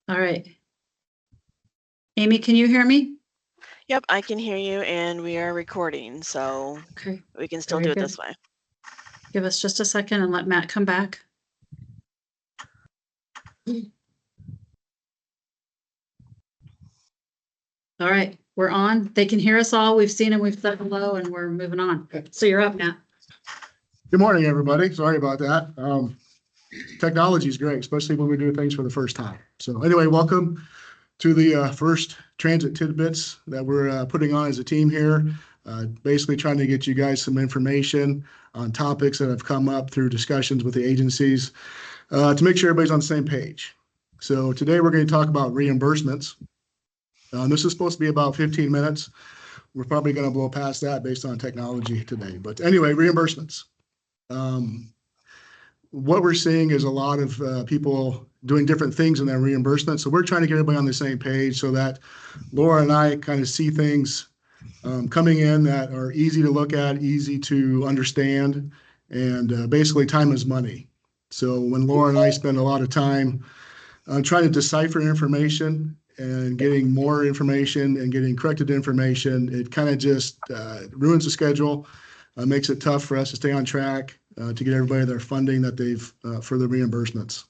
All right. Amy, can you hear me? Yep, I can hear you, and we are recording, so Okay. we can still Very do it good. this way. Give us just a second and let Matt come back. All right, we're on. They can hear us all. We've seen it. We've said hello, and we're moving on. So you're up, Matt. Good morning, everybody. Sorry about that. Technology is great, especially when we do things for the first time. So anyway, welcome to the first Transit Tidbits that we're putting on as a team here. Basically trying to get you guys some information on topics that have come up through discussions with the agencies to make sure everybody's on the same page. So today we're going to talk about reimbursements. This is supposed to be about 15 minutes. We're probably going to blow past that based on technology today. But anyway, reimbursements. What we're seeing is a lot of people doing different things in their reimbursement. So we're trying to get everybody on the same page so that Laura and I kind of see things coming in that are easy to look at, easy to understand, and basically time is money. So when Laura and I spend a lot of time trying to decipher information and getting more information and getting corrected information, it kind of just ruins the schedule, makes it tough for us to stay on track to get everybody their funding that they've for the reimbursements.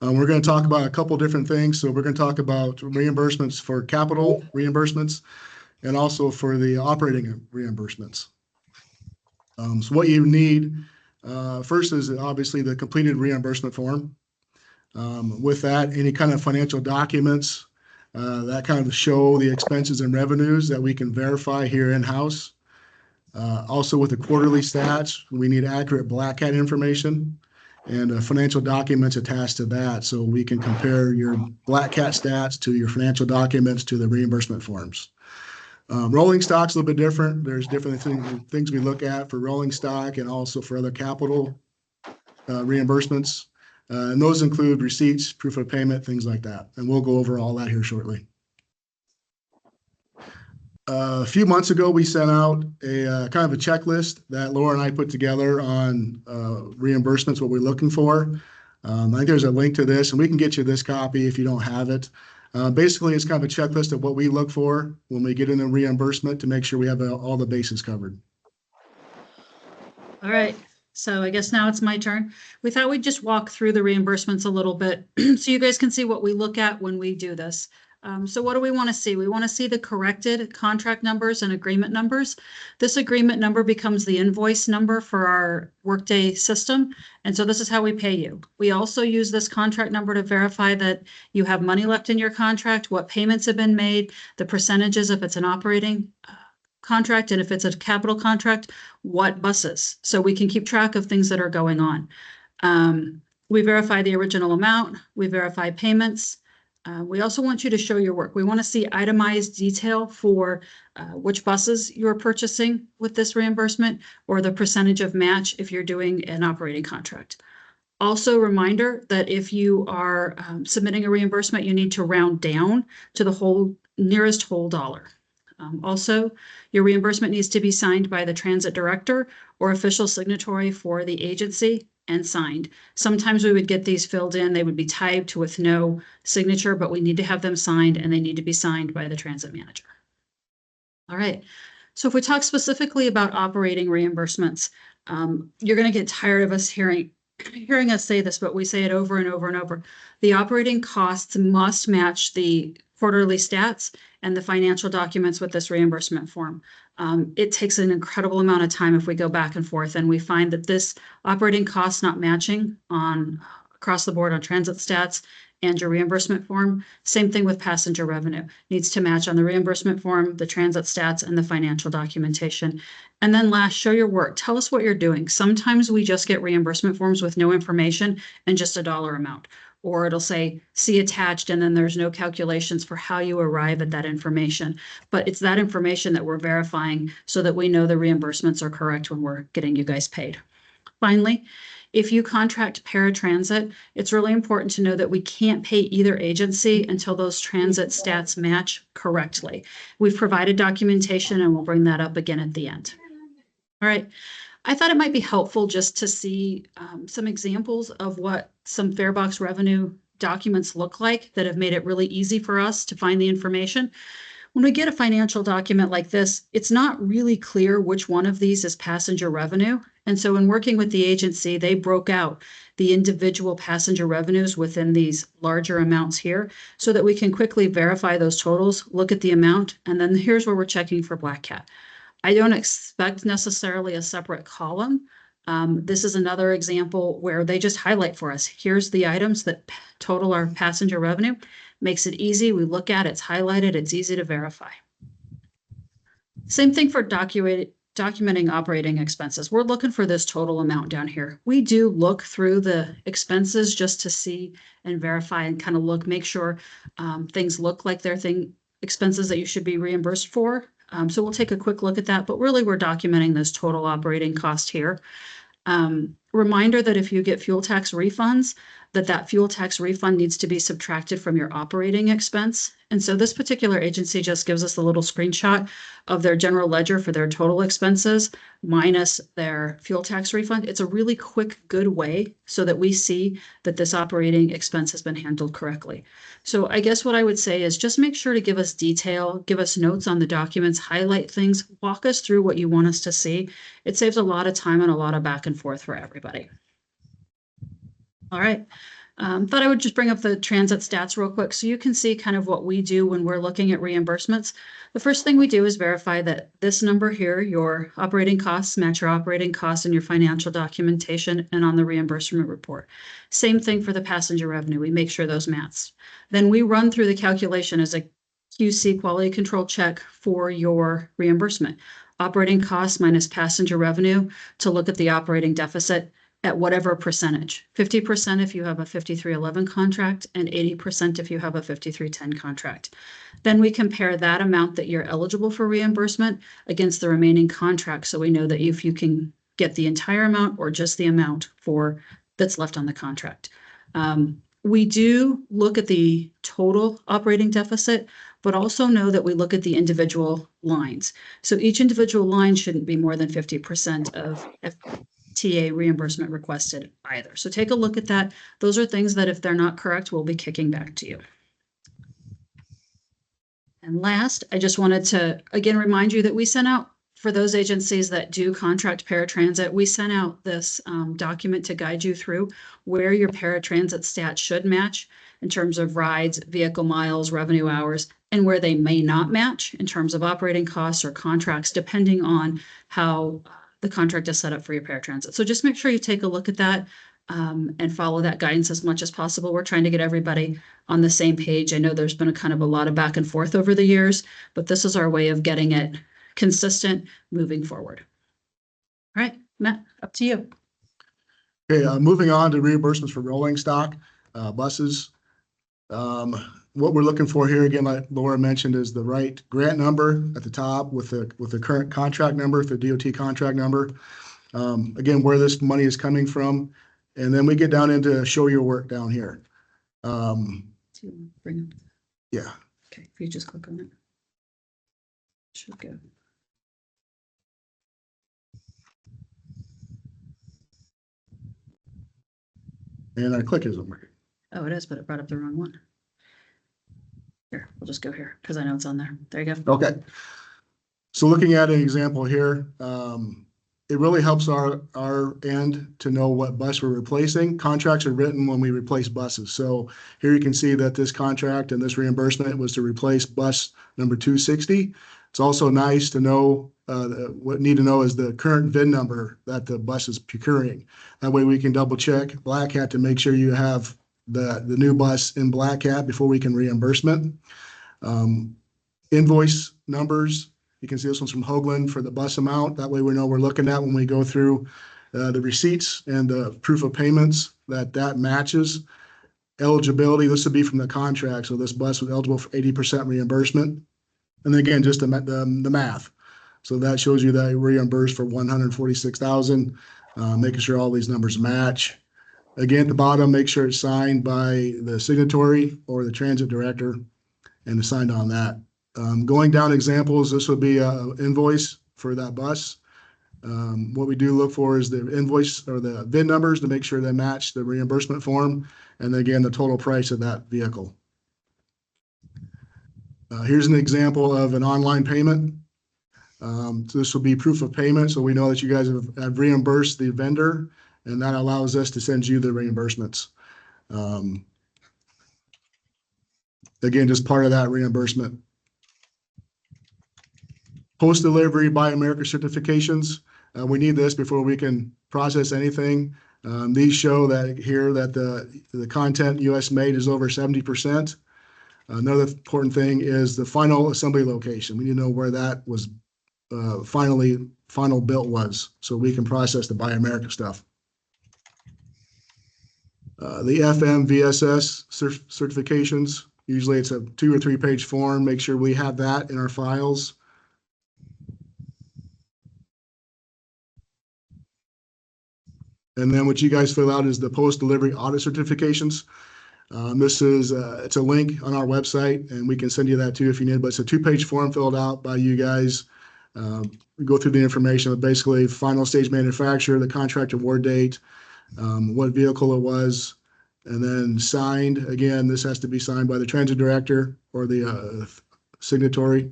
We're going to talk about a couple different things. So we're going to talk about reimbursements for capital reimbursements and also for the operating reimbursements. So what you need first is obviously the completed reimbursement form. With that, any kind of financial documents that kind of show the expenses and revenues that we can verify here in-house. Also with the quarterly stats, we need accurate Black Hat information and financial documents attached to that so we can compare your Black Hat stats to your financial documents to the reimbursement forms. Rolling stock's a little bit different. There's different things we look at for rolling stock and also for other capital reimbursements. And those include receipts, proof of payment, things like that. And we'll go over all that here shortly. A few months ago, we sent out a kind of a checklist that Laura and I put together on reimbursements, what we're looking for. I think there's a link to this, and we can get you this copy if you don't have it. Basically, it's kind of a checklist of what we look for when we get in the reimbursement to make sure we have all the bases covered. All right. So I guess now it's my turn. We thought we'd just walk through the reimbursements a little bit so you guys can see what we look at when we do this. So what do we want to see? We want to see the corrected contract numbers and agreement numbers. This agreement number becomes the invoice number for our Workday system. And so this is how we pay you. We also use this contract number to verify that you have money left in your contract, what payments have been made, the percentages if it's an operating contract, and if it's a capital contract, what buses. So we can keep track of things that are going on. We verify the original amount. We verify payments. We also want you to show your work. We want to see itemized detail for which buses you're purchasing with this reimbursement or the percentage of match if you're doing an operating contract. Also, reminder that if you are submitting a reimbursement, you need to round down to the nearest whole dollar. Also, your reimbursement needs to be signed by the transit director or official signatory for the agency and signed. Sometimes we would get these filled in. They would be typed with no signature, but we need to have them signed and they need to be signed by the transit manager. All right. So if we talk specifically about operating reimbursements, you're going to get tired of us hearing us say this, but we say it over and over and over. The operating costs must match the quarterly stats and the financial documents with this reimbursement form. It takes an incredible amount of time if we go back and forth, and we find that this operating cost not matching across the board on transit stats and your reimbursement form. Same thing with passenger revenue. Needs to match on the reimbursement form, the transit stats, and the financial documentation. And then last, show your work. Tell us what you're doing. Sometimes we just get reimbursement forms with no information and just a dollar amount. Or it'll say, see attached, and then there's no calculations for how you arrive at that information. But it's that information that we're verifying so that we know the reimbursements are correct when we're getting you guys paid. Finally, if you contract paratransit, it's really important to know that we can't pay either agency until those transit stats match correctly. We've provided documentation and we'll bring that up again at the end. All right. I thought it might be helpful just to see some examples of what some farebox revenue documents look like that have made it really easy for us to find the information. When we get a financial document like this, it's not really clear which one of these is passenger revenue. And so in working with the agency, they broke out the individual passenger revenues within these larger amounts here so that we can quickly verify those totals, look at the amount, and then here's where we're checking for Black Cat. I don't expect necessarily a separate column. This is another example where they just highlight for us. Here's the items that total our passenger revenue. Makes it easy. We look at it, it's highlighted, it's easy to verify. Same thing for documenting operating expenses. We're looking for this total amount down here. We do look through the expenses just to see and verify and kind of make sure things look like they're expenses that you should be reimbursed for. So we'll take a quick look at that, but really we're documenting this total operating cost here. Reminder that if you get fuel tax refunds, that fuel tax refund needs to be subtracted from your operating expense. And so this particular agency just gives us a little screenshot of their general ledger for their total expenses minus their fuel tax refund. It's a really quick, good way so that we see that this operating expense has been handled correctly. So I guess what I would say is just make sure to give us detail, give us notes on the documents, highlight things, walk us through what you want us to see. It saves a lot of time and a lot of back and forth for everybody. All right. Thought I would just bring up the transit stats real quick so you can see kind of what we do when we're looking at reimbursements. The first thing we do is verify that this number here, your operating costs, match your operating costs in your financial documentation and on the reimbursement report. Same thing for the passenger revenue. We make sure those match. Then we run through the calculation as a QC quality control check for your reimbursement. Operating costs minus passenger revenue to look at the operating deficit at whatever percentage, 50% if you have a 5311 contract and 80% if you have a 5310 contract. Then we compare that amount that you're eligible for reimbursement against the remaining contract. So we know that if you can get the entire amount or just the amount that's left on the contract. We do look at the total operating deficit, but also know that we look at the individual lines. So each individual line shouldn't be more than 50% of TA reimbursement requested either. So take a look at that. Those are things that if they're not correct, we'll be kicking back to you. And last, I just wanted to again remind you that we sent out for those agencies that do contract paratransit, we sent out this document to guide you through where your paratransit stats should match in terms of rides, vehicle miles, revenue hours, and where they may not match in terms of operating costs or contracts, depending on how the contract is set up for your paratransit. So just make sure you take a look at that and follow that guidance as much as possible. We're trying to get everybody on the same page. I know there's been a lot of back and forth over the years, but this is our way of getting it consistent moving forward. All right, Matt, up to you. Okay, moving on to reimbursements for rolling stock buses. What we're looking for here, again, like Laura mentioned, is the right grant number at the top with the current contract number, the DOT contract number. Again, where this money is coming from, and then we get down into show your work down here. To bring up. Yeah. Okay, if you just click on it, should go. And our click isn't working. Oh, it is, but it brought up the wrong one. Here, we'll just go here because I know it's on there. There you go. Okay. So looking at an example here, it really helps our end to know what bus we're replacing. Contracts are written when we replace buses. So here you can see that this contract and this reimbursement was to replace bus number 260. It's also nice to know, what need to know is the current VIN number that the bus is procuring. That way we can double check Black Hat to make sure you have the new bus in Black Hat before we can reimbursement. Invoice numbers. You can see this one's from Hoagland for the bus amount. That way we know we're looking at when we go through the receipts and the proof of payments that matches. Eligibility, this would be from the contract. So this bus was eligible for 80% reimbursement. And then again, just the math. So that shows you that reimbursed for $146,000, making sure all these numbers match. Again, at the bottom, make sure it's signed by the signatory or the transit director and signed on that. Going down examples, this would be an invoice for that bus. What we do look for is the invoice or the VIN numbers to make sure they match the reimbursement form, and then again, the total price of that vehicle. Here's an example of an online payment. So this will be proof of payment, so we know that you guys have reimbursed the vendor, and that allows us to send you the reimbursements. Again, just part of that reimbursement. Post-delivery Buy America certifications. We need this before we can process anything. These show that here that the content US made is over 70%. Another important thing is the final assembly location. We need to know where that was final built was, so we can process the Buy America stuff. The FM VSS certifications, usually it's a 2 or 3 page form. Make sure we have that in our files. And then what you guys fill out is the post-delivery audit certifications. This is it's a link on our website, and we can send you that too if you need. But it's a 2-page form filled out by you guys. We go through the information, but basically final stage manufacturer, the contract award date, what vehicle it was, and then signed. Again, this has to be signed by the transit director or the signatory.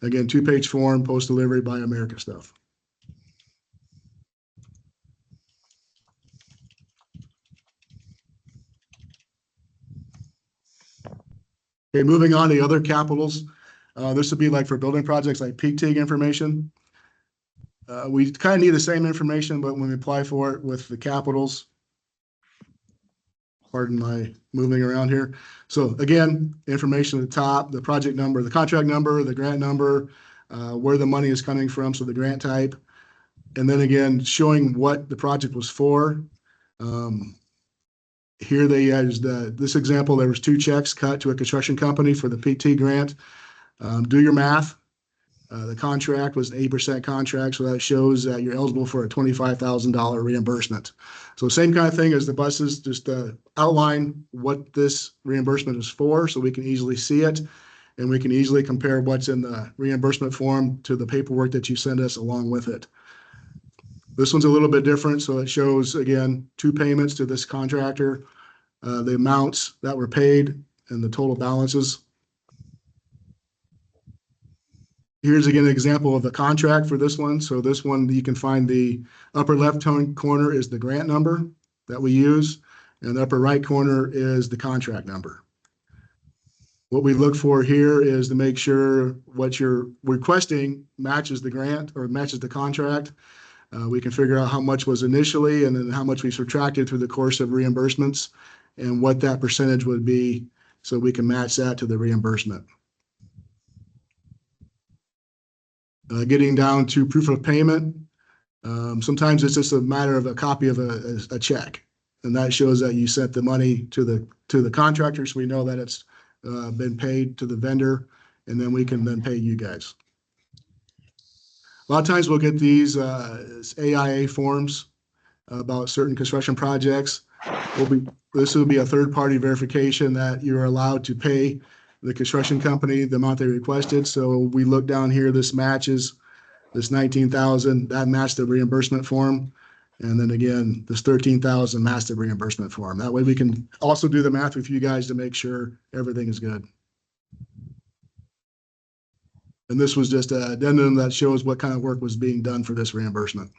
Again, 2-page form, post-delivery Buy America stuff. Okay, moving on to other capitals. This would be like for building projects like peak TIG information. We kind of need the same information, but when we apply for it with the capitals, pardon my moving around here. So again, information at the top, the project number, the contract number, the grant number, where the money is coming from, so the grant type. And then again, showing what the project was for. Here they used this example, there was 2 checks cut to a construction company for the PT grant. Do your math. The contract was an 8% contract, so that shows that you're eligible for a $25,000 reimbursement. So same kind of thing as the buses, just outline what this reimbursement is for so we can easily see it, and we can easily compare what's in the reimbursement form to the paperwork that you send us along with it. This one's a little bit different, so it shows, again, 2 payments to this contractor, the amounts that were paid, and the total balances. Here's again an example of the contract for this one. So this one, you can find the upper left-hand corner is the grant number that we use, and the upper right corner is the contract number. What we look for here is to make sure what you're requesting matches the grant or matches the contract. We can figure out how much was initially and then how much we subtracted through the course of reimbursements and what that percentage would be so we can match that to the reimbursement. Getting down to proof of payment. Sometimes it's just a matter of a copy of a check, and that shows that you sent the money to the contractor, so we know that it's been paid to the vendor, and then we can then pay you guys. A lot of times we'll get these AIA forms about certain construction projects. This will be a third-party verification that you're allowed to pay the construction company the amount they requested. So we look down here, this matches this 19,000, that matched the reimbursement form. And then again, this 13,000 matched the reimbursement form. That way we can also do the math with you guys to make sure everything is good. And this was just an addendum that shows what kind of work was being done for this reimbursement.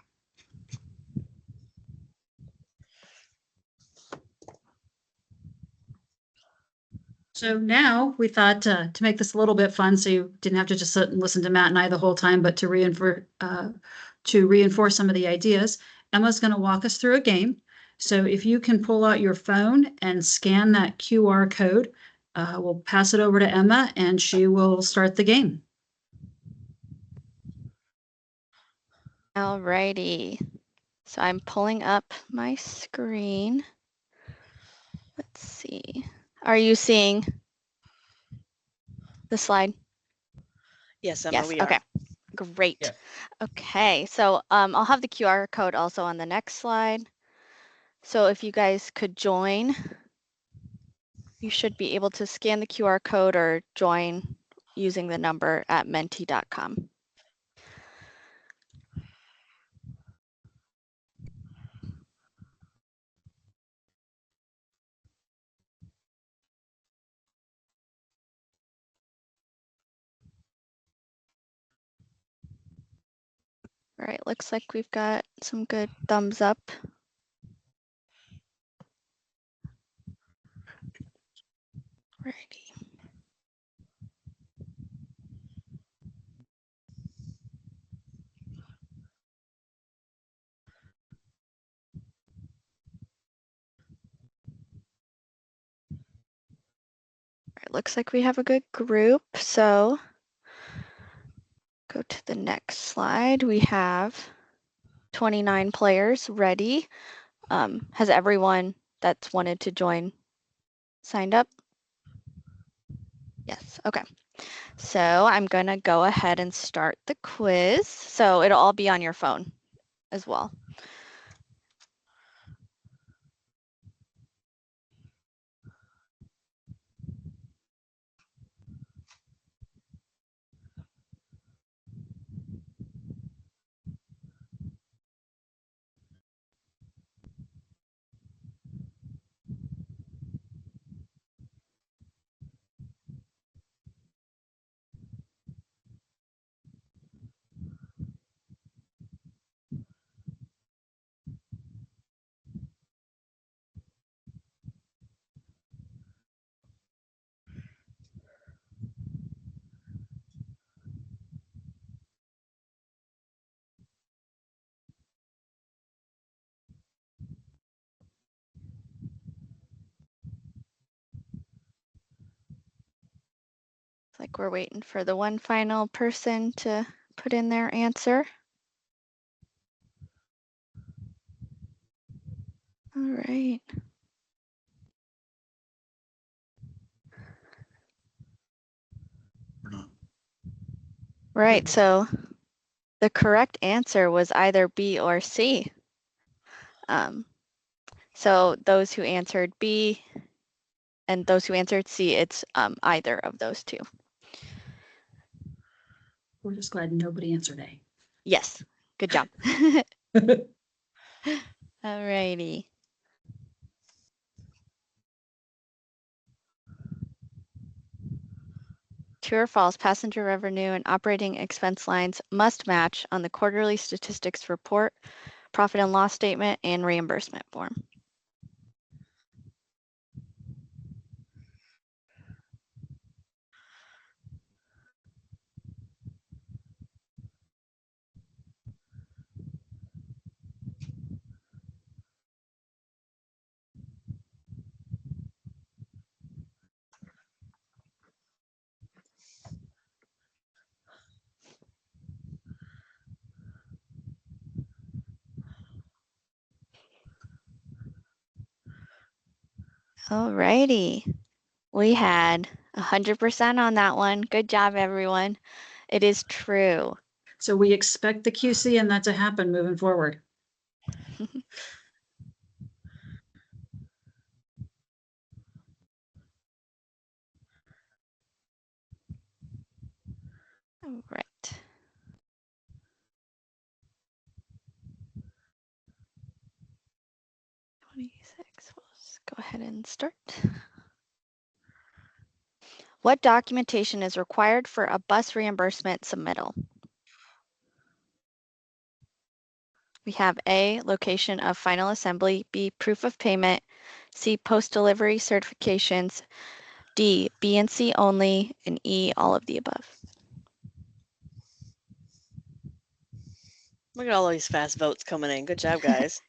So now we thought to make this a little bit fun, so you didn't have to just sit and listen to Matt and I the whole time, but to reinforce some of the ideas, Emma's going to walk us through a game. So if you can pull out your phone and scan that QR code, we'll pass it over to Emma and she will start the game. Alrighty, so I'm pulling up my screen. Let's see. Are you seeing the slide? Yes, Emma, Yes, we are. okay, great. Yes. Okay, so I'll have the QR code also on the next slide. So if you guys could join, you should be able to scan the QR code or join using the number at menti.com. All right, looks like we've got some good thumbs up. Righty. All right, looks like we have a good group, so go to the next slide. We have 29 players ready. Has everyone that's wanted to join signed up? Yes, okay. So I'm gonna go ahead and start the quiz. So it'll all be on your phone as well. It's like we're waiting for the one final person to put in their answer. All right. Right, so the correct answer was either B or C. So those who answered B and those who answered C, it's either of those two. We're just glad nobody answered A. Yes, good job. All righty. True or false, passenger revenue and operating expense lines must match on the quarterly statistics report, profit and loss statement, and reimbursement form. All righty. We had 100% on that one. Good job, everyone. It is true. So we expect the QC and that to happen moving forward. All right. We'll just go ahead and start. What documentation is required for a bus reimbursement submittal? We have A, location of final assembly, B, proof of payment, C, post-delivery certifications, D, B and C only, and E, all of the above. Look at all these fast votes coming in. Good job, guys.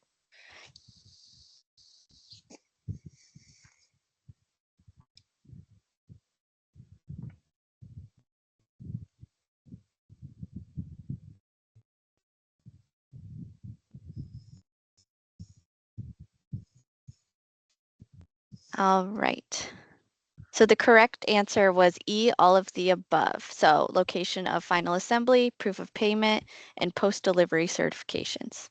All right. So the correct answer was E, all of the above. So location of final assembly, proof of payment, and post-delivery certifications.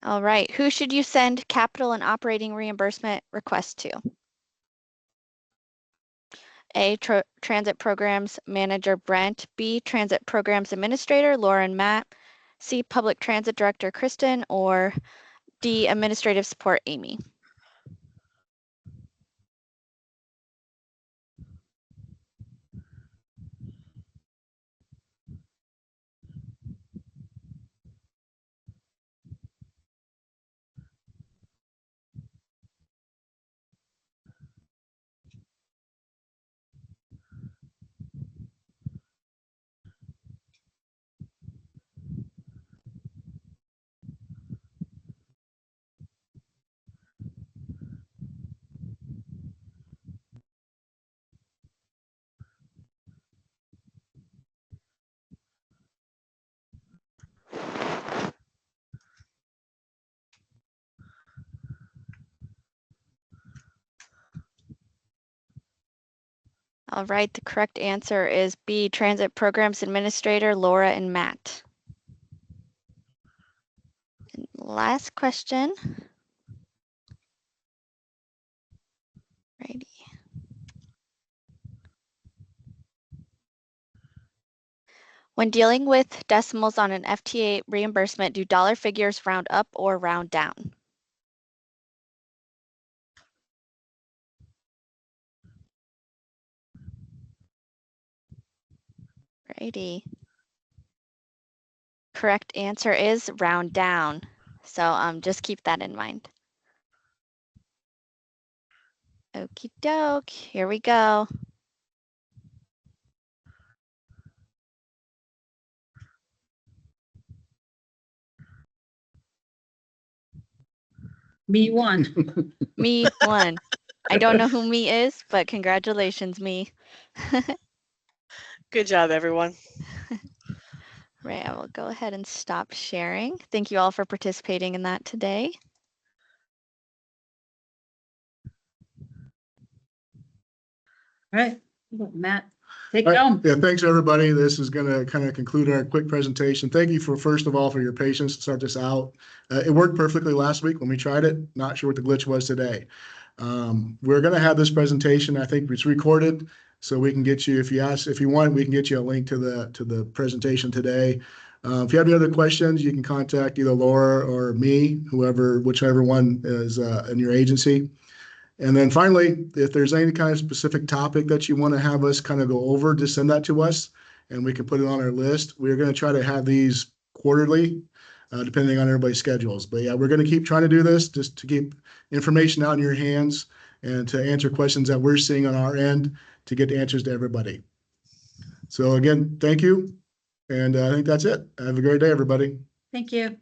All right, who should you send capital and operating reimbursement requests to? A, Transit Programs Manager Brent, B, Transit Programs Administrator Laura and Matt, C, Public Transit Director Kristen, or D, Administrative Support Amy? All right, the correct answer is B, Transit Programs Administrator Laura and Matt. And last question. Righty. When dealing with decimals on an FTA reimbursement, do dollar figures round up or round down? Righty. Correct answer is round down. So just keep that in mind. Okie doke, here we go. Me one. Me won. I don't know who me is, but congratulations, me. Good job, everyone. Right, I will go ahead and stop sharing. Thank you all for participating in that today. All right, Matt, take All it right. home. Yeah, thanks, everybody. This is going to kind of conclude our quick presentation. Thank you for, first of all, for your patience to start this out. It worked perfectly last week when we tried it. Not sure what the glitch was today. We're going to have this presentation. I think it's recorded, so we can get you, if you want, we can get you a link to the presentation today. If you have any other questions, you can contact either Laura or me, whichever one is in your agency. And then finally, if there's any kind of specific topic that you want to have us kind of go over, just send that to us and we can put it on our list. We're going to try to have these quarterly, depending on everybody's schedules. But yeah, we're going to keep trying to do this just to keep information out in your hands and to answer questions that we're seeing on our end to get the answers to everybody. So again, thank you. And I think that's it. Have a great day, everybody. Thank you.